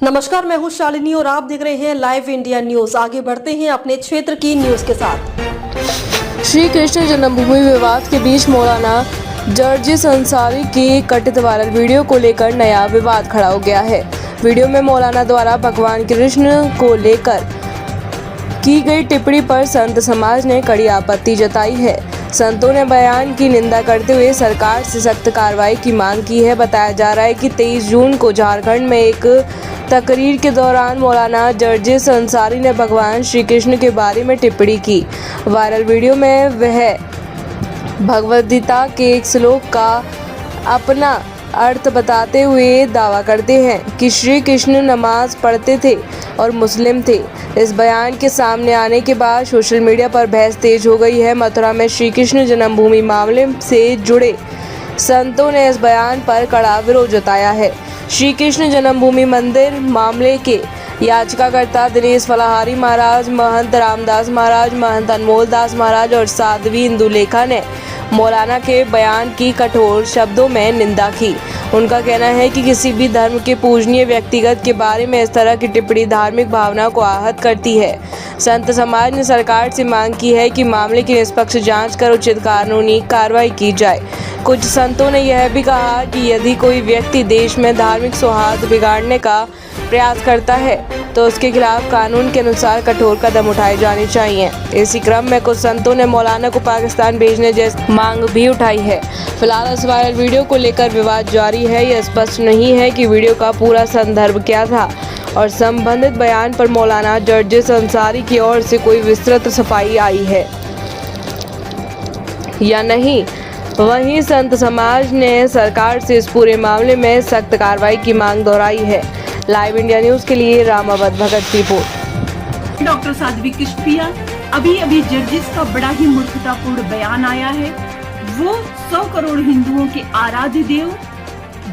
नमस्कार, मैं हूं शालिनी और आप देख रहे हैं लाइव इंडिया न्यूज। आगे बढ़ते हैं अपने क्षेत्र की न्यूज के साथ। श्री कृष्ण जन्मभूमि विवाद के बीच मौलाना जर्जिस अंसारी की कथित वायरल वीडियो को लेकर नया विवाद खड़ा हो गया है। वीडियो में मौलाना द्वारा भगवान कृष्ण को लेकर की गई टिप्पणी पर संत समाज ने कड़ी आपत्ति जताई है। संतों ने बयान की निंदा करते हुए सरकार से सख्त कार्रवाई की मांग की है। बताया जा रहा है कि 23 जून को झारखंड में एक तकरीर के दौरान मौलाना जर्जिस अंसारी ने भगवान श्री कृष्ण के बारे में टिप्पणी की। वायरल वीडियो में वह भगवद गीता के एक श्लोक का अपना अर्थ बताते हुए दावा करते हैं कि श्री कृष्ण नमाज पढ़ते थे और मुस्लिम थे। इस बयान के सामने आने के बाद सोशल मीडिया पर बहस तेज हो गई है। मथुरा में श्री कृष्ण जन्मभूमि मामले से जुड़े संतों ने इस बयान पर कड़ा विरोध जताया है। श्री कृष्ण जन्मभूमि मंदिर मामले के याचिकाकर्ता दिनेश फलाहारी महाराज, महंत रामदास महाराज, महंत अनमोल दास महाराज और साध्वी इंदुलेखा ने मौलाना के बयान की कठोर शब्दों में निंदा की। उनका कहना है कि किसी भी धर्म के पूजनीय व्यक्तिगत के बारे में इस तरह की टिप्पणी धार्मिक भावना को आहत करती है। संत समाज ने सरकार से मांग की है कि मामले की निष्पक्ष जांच कर उचित कानूनी कार्रवाई की जाए। कुछ संतों ने यह भी कहा कि यदि कोई व्यक्ति देश में धार्मिक सौहार्द बिगाड़ने का प्रयास करता है तो उसके खिलाफ कानून के अनुसार कठोर कदम उठाए जाने चाहिए। इसी क्रम में कुछ संतों ने मौलाना को पाकिस्तान भेजने जैसी मांग भी उठाई है। फिलहाल इस वायरल वीडियो को लेकर विवाद जारी है। यह स्पष्ट नहीं है कि वीडियो का पूरा संदर्भ क्या था और संबंधित बयान पर मौलाना जर्जिस अंसारी की ओर से कोई विस्तृत सफाई आई है या नहीं। वहीं संत समाज ने सरकार से इस पूरे मामले में सख्त कार्रवाई की मांग दोहराई है। लाइव इंडिया न्यूज के लिए रामावत भगत की रिपोर्ट। डॉक्टर साध्वी कृष्णप्रिया, अभी जर्जिस का बड़ा ही मूर्खतापूर्ण बयान आया है। वो 100 करोड़ हिंदुओं के आराध्य देव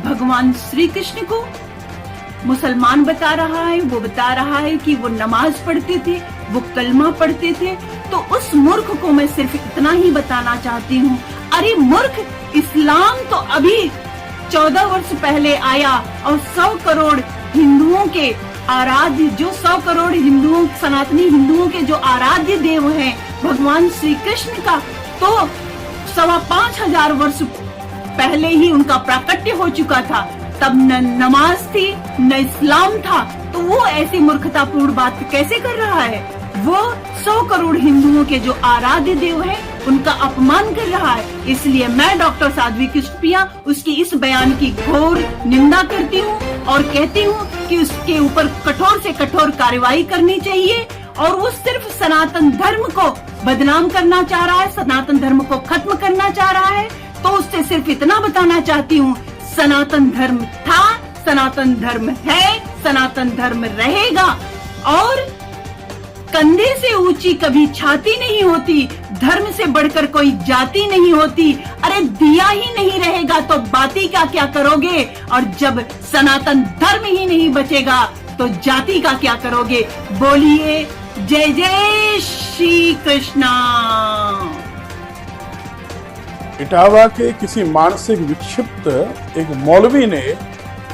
भगवान श्री कृष्ण को मुसलमान बता रहा है। वो बता रहा है कि वो नमाज पढ़ते थे, वो कलमा पढ़ते थे। तो उस मूर्ख को मैं सिर्फ इतना ही बताना चाहती हूँ, अरे मूर्ख, इस्लाम तो अभी 14 वर्ष पहले आया और 100 करोड़ हिंदुओं के आराध्य, जो 100 करोड़ हिंदुओं, सनातनी हिंदुओं के जो आराध्य देव हैं भगवान श्री कृष्ण का, तो 5,500 वर्ष पहले ही उनका प्राकट्य हो चुका था। तब न नमाज थी न इस्लाम था। तो वो ऐसी मूर्खतापूर्ण बात कैसे कर रहा है? वो 100 करोड़ हिंदुओं के जो आराध्य देव हैं उनका अपमान कर रहा है। इसलिए मैं डॉक्टर साध्वी कृष्णप्रिया उसकी इस बयान की घोर निंदा करती हूँ और कहती हूँ कि उसके ऊपर कठोर से कठोर कार्रवाई करनी चाहिए। और वो सिर्फ सनातन धर्म को बदनाम करना चाह रहा है, सनातन धर्म को खत्म करना चाह रहा है। तो उससे सिर्फ इतना बताना चाहती हूँ, सनातन धर्म था, सनातन धर्म है, सनातन धर्म रहेगा। और कंधे से ऊंची कभी छाती नहीं होती, धर्म से बढ़कर कोई जाति नहीं होती। अरे दिया ही नहीं रहेगा तो बाती का क्या करोगे? और जब सनातन धर्म ही नहीं बचेगा तो जाति का क्या करोगे? बोलिए जय जय श्री कृष्णा। इटावा के किसी मानसिक विक्षिप्त एक मौलवी ने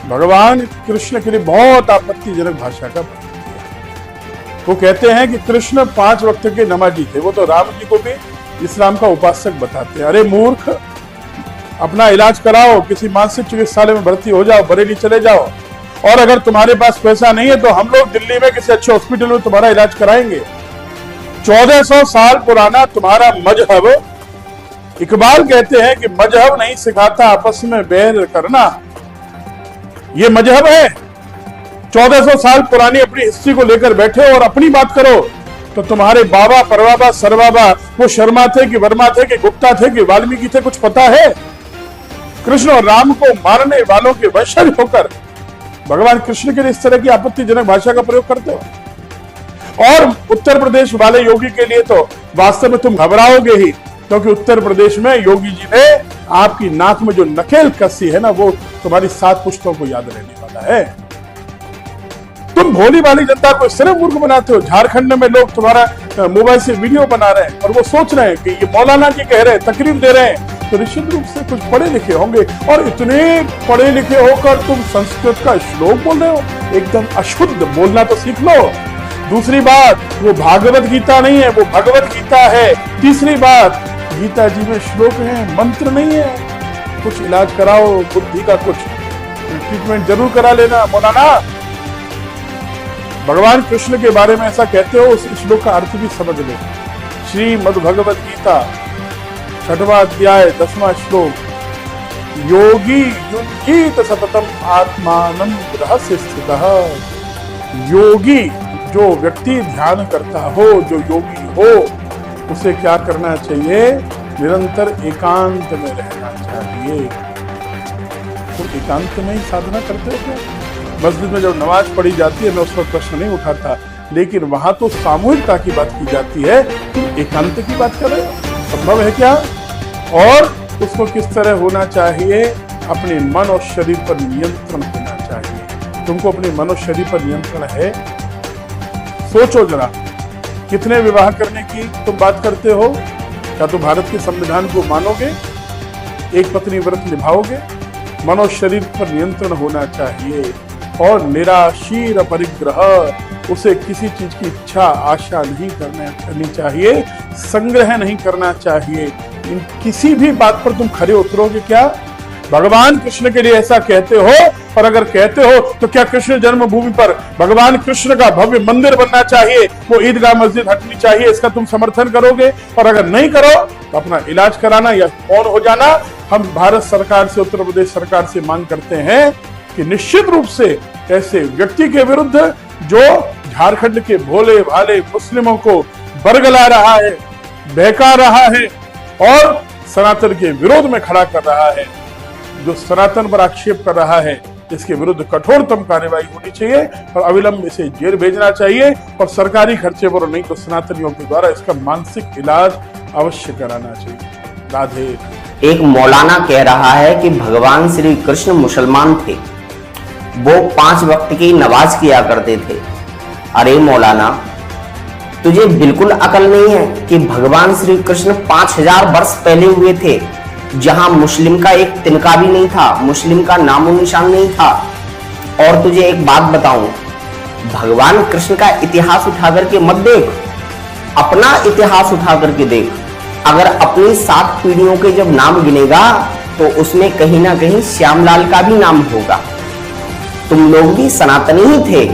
भगवान कृष्ण के लिए बहुत आपत्तिजनक भाषा का प्रयोग किया। वो कहते हैं कि कृष्ण 5 वक्त के नमाजी थे। वो तो राम जी को भी इस्लाम का उपासक बताते हैं। अरे मूर्ख, अपना इलाज कराओ, किसी मानसिक चिकित्सालय में भर्ती हो जाओ, बरेली चले जाओ। और अगर तुम्हारे पास पैसा नहीं है तो हम लोग दिल्ली में किसी अच्छे हॉस्पिटल में तुम्हारा इलाज कराएंगे। 1400 साल पुराना तुम्हारा मजहब, इकबाल कहते हैं कि मजहब नहीं सिखाता आपस में बैर करना। ये मजहब है? 1400 साल पुरानी अपनी हिस्ट्री को लेकर बैठे और अपनी बात करो। तो तुम्हारे बाबा, परबाबा, सरबाबा वो शर्मा थे कि वर्मा थे कि गुप्ता थे कि वाल्मीकि थे, कुछ पता है? कृष्ण और राम को मारने वालों के वंशज होकर भगवान कृष्ण के लिए इस तरह की आपत्तिजनक भाषा का प्रयोग करते हो। और उत्तर प्रदेश वाले योगी के लिए तो वास्तव में तुम घबराओगे ही, क्योंकि उत्तर प्रदेश में योगी जी ने आपकी नाक में जो नकेल कसी है ना, वो तुम्हारी 7 पुश्तों को याद रहने वाला है। तुम भोली भाली जनता को सिर्फ मूर्ख बनाते हो। झारखंड में लोग तुम्हारा मोबाइल से वीडियो बना रहे हैं और वो सोच रहे हैं कि ये मौलाना जी कह रहे हैं, तकरीर दे रहे हैं तो निश्चित रूप से कुछ पढ़े लिखे होंगे, और इतने पढ़े लिखे होकर तुम संस्कृत का श्लोक बोल रहे हो, एकदम अशुद्ध बोलना तो सीख लो। दूसरी बात, वो भागवत गीता नहीं है, वो भगवत गीता है। तीसरी बात, गीता जी में श्लोक है, मंत्र नहीं है। कुछ इलाज कराओ, बुद्धि का कुछ ट्रीटमेंट जरूर करा लेना। मौलाना, भगवान कृष्ण के बारे में ऐसा कहते हो, उस श्लोक का अर्थ भी समझ लो। श्रीमद् भगवत गीता 6वां अध्याय 10वां श्लोक, योगी युञ्जीत सततम आत्मानं रहस्य स्थितः। योगी, जो व्यक्ति ध्यान करता हो, जो योगी हो, उसे क्या करना चाहिए? निरंतर एकांत में रहना चाहिए। तो एकांत में ही साधना करते हो क्या? मस्जिद में जब नमाज पढ़ी जाती है, मैं उस पर प्रश्न नहीं उठाता, लेकिन वहां तो सामूहिकता की बात की जाती है, तुम एकांत की बात कर रहे हो? संभव है क्या? और उसको किस तरह होना चाहिए? अपने मन और शरीर पर नियंत्रण होना चाहिए। तुमको अपने मन और शरीर पर नियंत्रण है? सोचो जरा, कितने विवाह करने की तुम बात करते हो? क्या तुम भारत के संविधान को मानोगे? एक पत्नी व्रत निभाओगे? मन और शरीर पर नियंत्रण होना चाहिए। और निराशीर परिग्रह, उसे किसी चीज की इच्छा आशा नहीं करनी चाहिए, संग्रह नहीं करना चाहिए। इन किसी भी बात पर तुम खरे उतरोगे क्या? भगवान कृष्ण के लिए ऐसा कहते हो, और अगर कहते हो तो क्या कृष्ण जन्मभूमि पर भगवान कृष्ण का भव्य मंदिर बनना चाहिए, वो ईदगाह मस्जिद हटनी चाहिए, इसका तुम समर्थन करोगे? और अगर नहीं करो तो अपना इलाज कराना या मौन हो जाना। हम भारत सरकार से, उत्तर प्रदेश सरकार से मांग करते हैं कि निश्चित रूप से ऐसे व्यक्ति के विरुद्ध जो झारखंड के भोले भाले मुस्लिमों को बरगला रहा है, बहका रहा है और सनातन के विरोध में खड़ा कर रहा है, जो सनातन पर आक्षेप कर रहा है, इसके विरुद्ध कठोरतम कार्रवाई होनी चाहिए और अविलंब इसे जेल भेजना चाहिए, और सरकारी खर्चे पर नहीं तो सनातनियों के द्वारा इसका मानसिक इलाज अवश्य कराना चाहिए। राधे। एक मौलाना कह रहा है कि भगवान श्री कृष्ण मुसलमान थे, वो 5 वक्त की नमाज किया करते थे। अरे मौलाना, तुझे बिल्कुल अकल नहीं है कि भगवान श्री कृष्ण 5000 वर्ष पहले हुए थे, जहां मुस्लिम का एक तिनका भी नहीं था, मुस्लिम का नामो निशान नहीं था। और तुझे एक बात बताऊं, भगवान कृष्ण का इतिहास उठा करके मत देख, अपना इतिहास उठा करके देख। अगर अपनी 7 पीढ़ियों के जब नाम गिनेगा तो उसमें कहीं ना कहीं श्यामलाल का भी नाम होगा। तुम लोग भी सनातनी ही थे,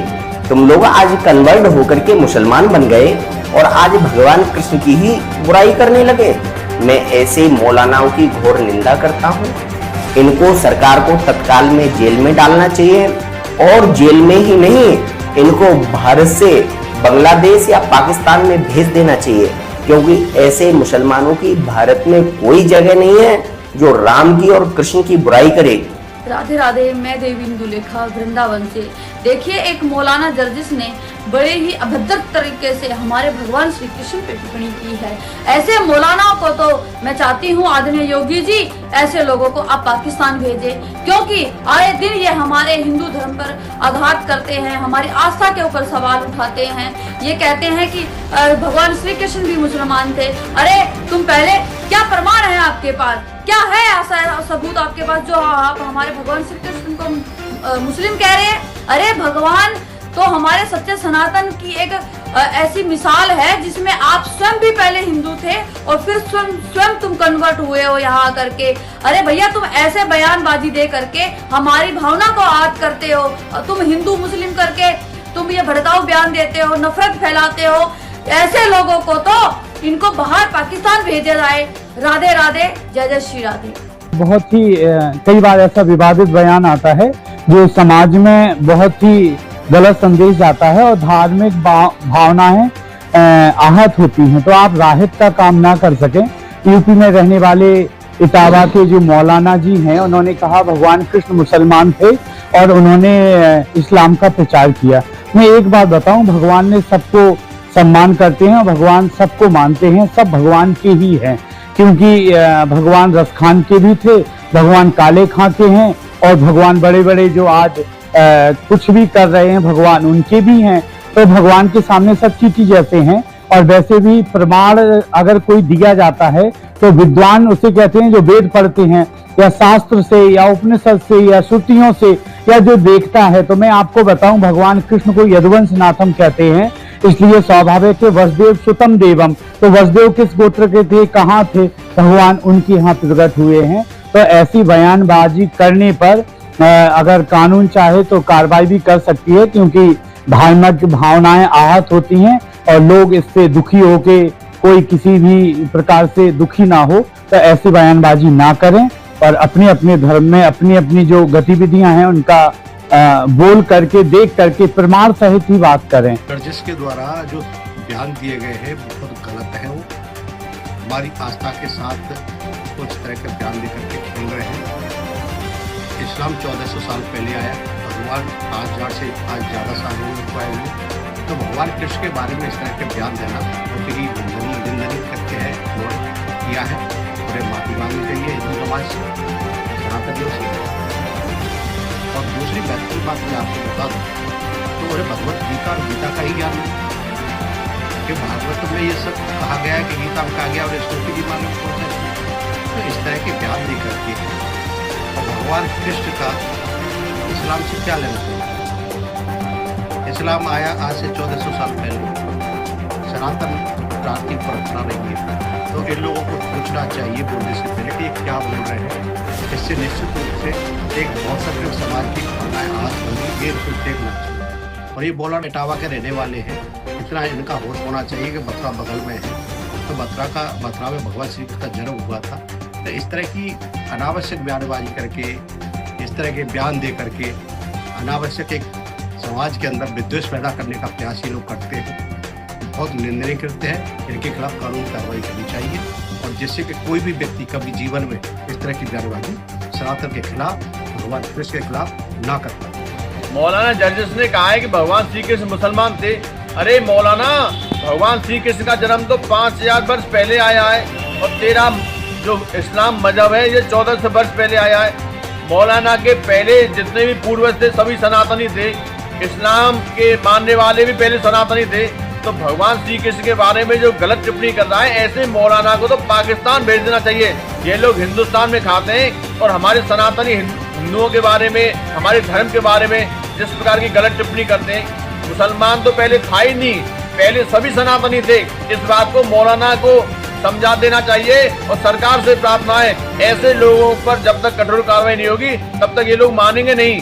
तुम लोग आज कन्वर्ट होकर के मुसलमान बन गए और आज भगवान कृष्ण की ही बुराई करने लगे। मैं ऐसे मौलानाओं की घोर निंदा करता हूँ। इनको सरकार को तत्काल में जेल में डालना चाहिए, और जेल में ही नहीं, इनको भारत से बांग्लादेश या पाकिस्तान में भेज देना चाहिए, क्योंकि ऐसे मुसलमानों की भारत में कोई जगह नहीं है जो राम की और कृष्ण की बुराई करे। राधे राधे, मैं देवी इंदुलेखा वृंदावन से। देखिए, एक मौलाना जर्जिस ने बड़े ही अभद्र तरीके से हमारे भगवान श्री कृष्ण पे टिप्पणी की है। ऐसे मौलानाओं को तो मैं चाहती हूँ आदरणीय योगी जी, ऐसे लोगों को आप पाकिस्तान भेजें, क्योंकि आए दिन ये हमारे हिंदू धर्म पर आघात करते हैं, हमारी आस्था के ऊपर सवाल उठाते हैं। ये कहते हैं कि भगवान श्री कृष्ण भी मुसलमान थे। अरे तुम पहले, क्या प्रमाण है आपके पास? क्या है ऐसा सबूत आपके पास जो आप हमारे भगवान श्री कृष्ण को मुस्लिम कह रहे हैं? अरे भगवान तो हमारे सच्चे सनातन की एक ऐसी मिसाल है जिसमें आप स्वयं भी पहले हिंदू थे और फिर स्वयं तुम कन्वर्ट हुए हो यहाँ करके। अरे भैया, तुम ऐसे बयानबाजी दे करके हमारी भावना को आहत करते हो। तुम हिंदू मुस्लिम करके तुम ये भड़काऊ बयान देते हो, नफरत फैलाते हो। ऐसे लोगों को तो इनको बाहर पाकिस्तान भेजा जाए। राधे राधे, जय जय श्री राधे। बहुत ही कई बार ऐसा विवादित बयान आता है जो समाज में बहुत ही गलत संदेश जाता है और धार्मिक भावनाएं आहत होती हैं। तो आप राहत का काम ना कर सकें। यूपी में रहने वाले इटावा के जो मौलाना जी हैं, उन्होंने कहा भगवान कृष्ण मुसलमान थे और उन्होंने इस्लाम का प्रचार किया। मैं एक बात बताऊं, भगवान ने सबको सम्मान करते हैं और भगवान सबको मानते हैं, सब भगवान के ही हैं। क्योंकि भगवान रसखान के भी थे, भगवान काले खां के हैं, और भगवान बड़े बड़े जो आज कुछ भी कर रहे हैं भगवान उनके भी हैं। तो भगवान के सामने सब चीज जैसे हैं। और वैसे भी प्रमाण अगर कोई दिया जाता है तो विद्वान उसे कहते हैं जो वेद पढ़ते हैं या शास्त्र से या उपनिषद से या श्रुतियों से या जो देखता है। तो मैं आपको बताऊं, भगवान कृष्ण को यदुवंश नाथम कहते हैं, इसलिए स्वाभाविक है वसुदेव सुतम देवम। तो वसुदेव किस गोत्र के थे, कहाँ थे, भगवान उनके यहाँ प्रकट हुए हैं। तो ऐसी बयानबाजी करने पर अगर कानून चाहे तो कार्रवाई भी कर सकती है, क्योंकि धार्मिक भावनाएं आहत होती हैं और लोग इससे दुखी होके कोई किसी भी प्रकार से दुखी ना हो। तो ऐसी बयानबाजी ना करें और अपने अपने धर्म में अपनी अपनी जो गतिविधियां हैं उनका बोल करके देख करके प्रमाण सहित ही बात करें। जर्जिस के द्वारा जो बयान दिए गए हैं बहुत गलत है। वो हमारी आस्था के साथ कुछ तरह के बयान लेकर के खेल रहे हैं। इस्लाम 1400 साल पहले आया, भगवान 5000 से आज ज़्यादा साल हो आए हुए। तो भगवान कृष्ण के बारे में इस तरह के बयान देना तो ही निंदनीय करके है और किया है, और माफी मांगनी चाहिए हिंदू समाज से, सनातनियों से। और दूसरी महत्वपूर्ण बात मैं आपको बता दूँ तो उन्हें भगवत गीता और गीता का ही ज्ञान है कि भागवत में ये सब कहा गया है कि गीता में कहा गया और स्मृति भी मालूम पड़ता है। तो इस तरह के बयान दे करके और भगवान कृष्ण का इस्लाम से क्या लेना चाहिए। इस्लाम आया आज से 1400 साल पहले, सनातन क्रांति परंपरा रही है। तो इन लोगों को पूछना चाहिए बोलने से पहले कि क्या बोल रहे हैं। इससे निश्चित रूप से एक बहुत सारे समाज की भावनाएं आहत होंगी, ये कुछ देखना चाहिए। और ये बोला इटावा के रहने वाले हैं, इतना इनका होश होना चाहिए कि मथुरा बगल में है। तो मथुरा में भगवान श्री कृष्ण का जन्म हुआ था। तो इस तरह की अनावश्यक बयानबाजी करके, इस तरह के बयान दे करके अनावश्यक एक समाज के अंदर विद्वेष पैदा करने का प्रयास ये लोग करते हैं, बहुत निंदनीय करते हैं। इनके खिलाफ कानूनी कार्रवाई करनी चाहिए और जिससे कि कोई भी व्यक्ति कभी जीवन में इस तरह की बयानबाजी सनातन के खिलाफ, भगवान कृष्ण के खिलाफ ना कर पाए। मौलाना जर्जिस ने कहा है कि भगवान श्री कृष्ण मुसलमान थे। अरे मौलाना, भगवान श्री कृष्ण का जन्म तो 5000 वर्ष पहले आया है और तेरा जो इस्लाम मजहब है ये 1400 वर्ष पहले आया है। मौलाना के पहले जितने भी पूर्वज थे सभी सनातनी थे, इस्लाम के मानने वाले भी पहले सनातनी थे। तो भगवान श्री कृष्ण के बारे में जो गलत टिप्पणी कर रहा है, ऐसे मौलाना को तो पाकिस्तान भेज देना चाहिए। ये लोग हिंदुस्तान में खाते हैं और हमारे सनातनी हिंदुओं के बारे में, हमारे धर्म के बारे में जिस प्रकार की गलत टिप्पणी करते हैं। मुसलमान तो पहले था ही नहीं, पहले सभी सनातनी थे। इस बात को मौलाना को समझा देना चाहिए और सरकार से प्रार्थना है, ऐसे लोगों पर जब तक कठोर कार्रवाई नहीं होगी तब तक ये लोग मानेंगे नहीं।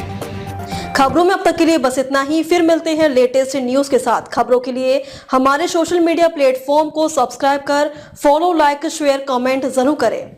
खबरों में अब तक के लिए बस इतना ही। फिर मिलते हैं लेटेस्ट न्यूज के साथ। खबरों के लिए हमारे सोशल मीडिया प्लेटफॉर्म को सब्सक्राइब कर फॉलो, लाइक, शेयर, कमेंट जरूर करें।